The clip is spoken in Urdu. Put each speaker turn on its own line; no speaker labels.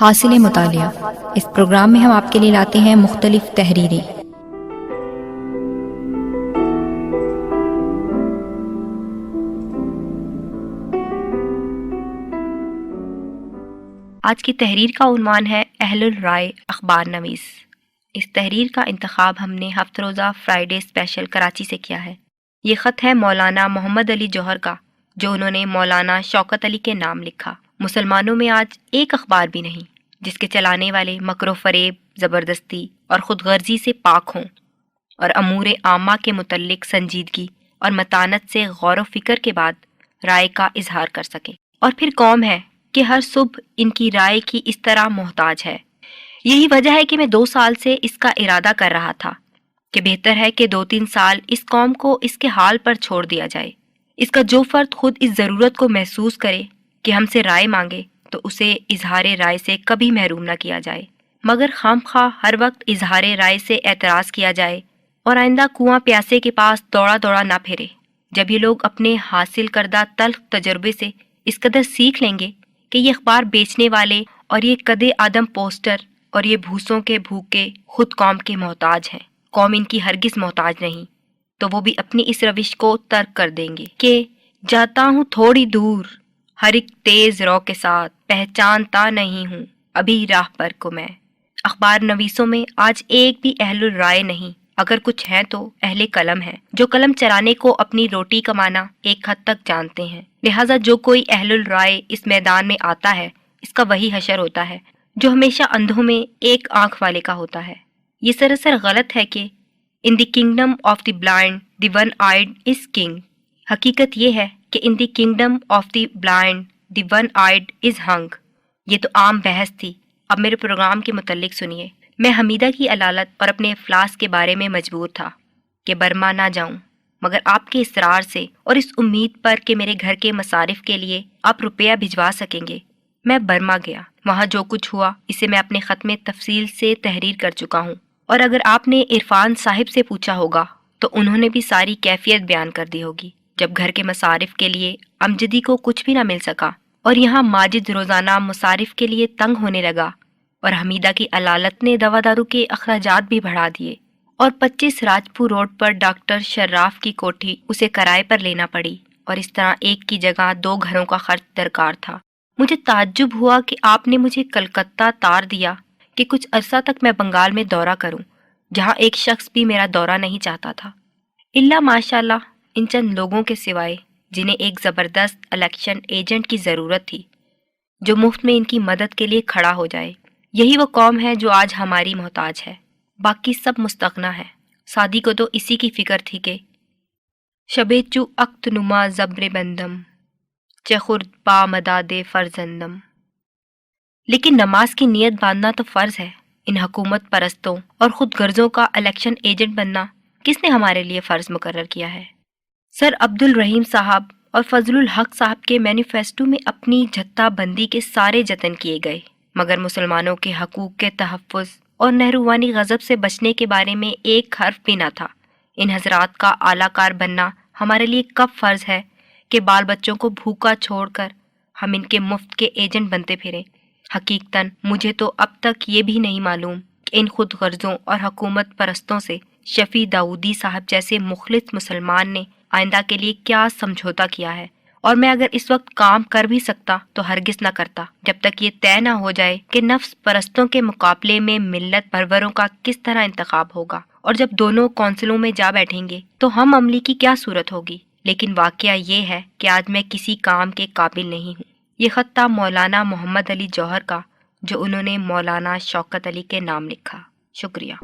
حاصل مطالعہ۔ اس پروگرام میں ہم آپ کے لیے لاتے ہیں مختلف تحریریں۔ آج کی تحریر کا عنوان ہے اہل الرائے اخبار نویس۔ اس تحریر کا انتخاب ہم نے ہفتہ روزہ فرائیڈے اسپیشل کراچی سے کیا ہے۔ یہ خط ہے مولانا محمد علی جوہر کا، جو انہوں نے مولانا شوکت علی کے نام لکھا۔ مسلمانوں میں آج ایک اخبار بھی نہیں جس کے چلانے والے مکر و فریب، زبردستی اور خود غرضی سے پاک ہوں، اور امور عامہ کے متعلق سنجیدگی اور متانت سے غور و فکر کے بعد رائے کا اظہار کر سکیں۔ اور پھر قوم ہے کہ ہر صبح ان کی رائے کی اس طرح محتاج ہے۔ یہی وجہ ہے کہ میں 2 سال سے اس کا ارادہ کر رہا تھا کہ بہتر ہے کہ 2-3 سال اس قوم کو اس کے حال پر چھوڑ دیا جائے۔ اس کا جو فرد خود اس ضرورت کو محسوس کرے کہ ہم سے رائے مانگے تو اسے اظہار رائے سے کبھی محروم نہ کیا جائے، مگر خام خواہ ہر وقت اظہار رائے سے اعتراض کیا جائے اور آئندہ کنواں پیاسے کے پاس دوڑا دوڑا نہ پھرے۔ جب یہ لوگ اپنے حاصل کردہ تلخ تجربے سے اس قدر سیکھ لیں گے کہ یہ اخبار بیچنے والے اور یہ قد آدم پوسٹر اور یہ بھوسوں کے بھوکے خود قوم کے محتاج ہیں، قوم ان کی ہرگز محتاج نہیں، تو وہ بھی اپنی اس روش کو ترک کر دیں گے کہ جاتا ہوں تھوڑی دور ہر ایک تیز رو کے ساتھ، پہچانتا نہیں ہوں ابھی راہ پر کو میں۔ اخبار نویسوں میں آج ایک بھی اہل الرائے نہیں، اگر کچھ ہیں تو اہل قلم ہیں، جو قلم چلانے کو اپنی روٹی کمانا ایک حد تک جانتے ہیں۔ لہٰذا جو کوئی اہل الرائے اس میدان میں آتا ہے، اس کا وہی حشر ہوتا ہے جو ہمیشہ اندھوں میں ایک آنکھ والے کا ہوتا ہے۔ یہ سراسر غلط ہے کہ in the kingdom of the blind the one eyed is king. حقیقت یہ ہے کہ in the kingdom of the blind the one eyed is hung. یہ تو عام بحث تھی، اب میرے پروگرام کے متعلق سنیے۔ میں حمیدہ کی علالت اور اپنے افلاس کے بارے میں مجبور تھا کہ برما نہ جاؤں، مگر آپ کے اصرار سے اور اس امید پر کہ میرے گھر کے مصارف کے لیے آپ روپیہ بھجوا سکیں گے، میں برما گیا۔ وہاں جو کچھ ہوا اسے میں اپنے خط میں تفصیل سے تحریر کر چکا ہوں، اور اگر آپ نے عرفان صاحب سے پوچھا ہوگا تو انہوں نے بھی ساری کیفیت بیان کر دی ہوگی۔ جب گھر کے مصارف کے لیے امجدی کو کچھ بھی نہ مل سکا اور یہاں ماجد روزانہ مصارف کے لیے تنگ ہونے لگا، اور حمیدہ کی علالت نے دوا دارو کے اخراجات بھی بڑھا دیے، اور 25 راجپور روڈ پر ڈاکٹر شراف کی کوٹھی اسے کرائے پر لینا پڑی، اور اس طرح ایک کی جگہ 2 گھروں کا خرچ درکار تھا۔ مجھے تعجب ہوا کہ آپ نے مجھے کلکتہ تار دیا کہ کچھ عرصہ تک میں بنگال میں دورہ کروں، جہاں ایک شخص بھی میرا دورہ نہیں چاہتا تھا، الا ماشاء اللہ ان چند لوگوں کے سوائے جنہیں ایک زبردست الیکشن ایجنٹ کی ضرورت تھی جو مفت میں ان کی مدد کے لیے کھڑا ہو جائے۔ یہی وہ قوم ہے جو آج ہماری محتاج ہے، باقی سب مستغنی ہے۔ سعدی کو تو اسی کی فکر تھی کہ شب چو اخت نما زبر بندم چخرد با مداد فرزندم، لیکن نماز کی نیت باندھنا تو فرض ہے۔ ان حکومت پرستوں اور خود غرضوں کا الیکشن ایجنٹ بننا کس نے ہمارے لیے فرض مقرر کیا ہے؟ سر عبد الرحیم صاحب اور فضل الحق صاحب کے مینیفیسٹو میں اپنی جتھا بندی کے سارے جتن کیے گئے، مگر مسلمانوں کے حقوق کے تحفظ اور نہروانی غضب سے بچنے کے بارے میں ایک حرف بھی نہ تھا۔ ان حضرات کا اعلی کار بننا ہمارے لیے کب فرض ہے کہ بال بچوں کو بھوکا چھوڑ کر ہم ان کے مفت کے ایجنٹ بنتے پھریں؟ حقیقتاً مجھے تو اب تک یہ بھی نہیں معلوم کہ ان خود غرضوں اور حکومت پرستوں سے شفیع داؤدی صاحب جیسے مخلص مسلمان نے آئندہ کے لیے کیا سمجھوتا کیا ہے، اور میں اگر اس وقت کام کر بھی سکتا تو ہرگز نہ کرتا جب تک یہ طے نہ ہو جائے کہ نفس پرستوں کے مقابلے میں ملت پروروں کا کس طرح انتخاب ہوگا، اور جب دونوں کونسلوں میں جا بیٹھیں گے تو ہم عملی کی کیا صورت ہوگی۔ لیکن واقعہ یہ ہے کہ آج میں کسی کام کے قابل نہیں ہوں۔ یہ خط تھا مولانا محمد علی جوہر کا، جو انہوں نے مولانا شوکت علی کے نام لکھا۔ شکریہ۔